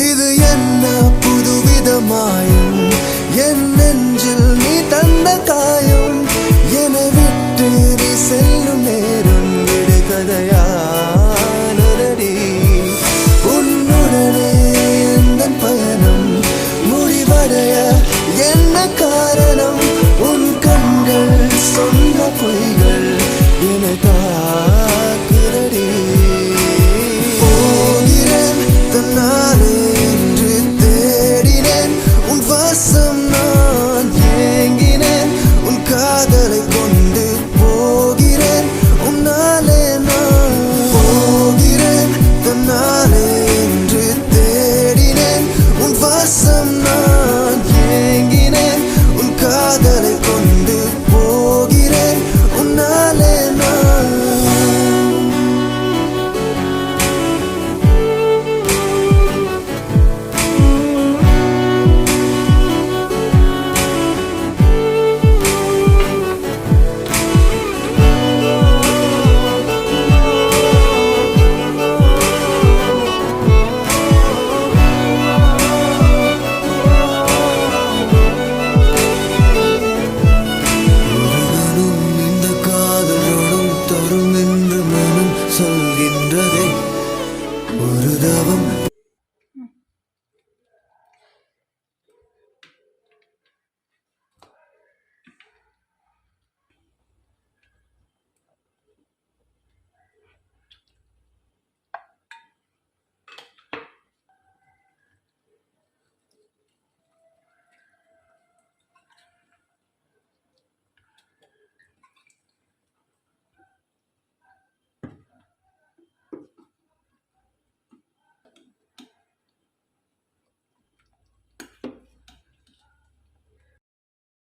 இது என்ன புதுவிதமாயும் என் நெஞ்சில் நீ தந்த காயம் என விட்டு நீ செல்லும் நேரம் விடுகதையானடி உன்னுடனே எந்த பயணம் முடிவடைய என்ன காரணம் உன் கண்கள் சொன்ன பொய்கள் என தாக்குதடி போகிறேன் தன்னாலே என்று தேடினேன் உன் வாசம் நான் ஏங்கினேன் உன் காதலை கொண்டு போகிறேன் உன்னாலே நான் போகிறேன் தன்னாலே என்று தேடினேன் உன் வாசம் நான் ஏங்கினேன் உன் காதலை கொண்டு போகிறேன் உன்னாலே நான் சொல்கின்றதே ஒரு தவம்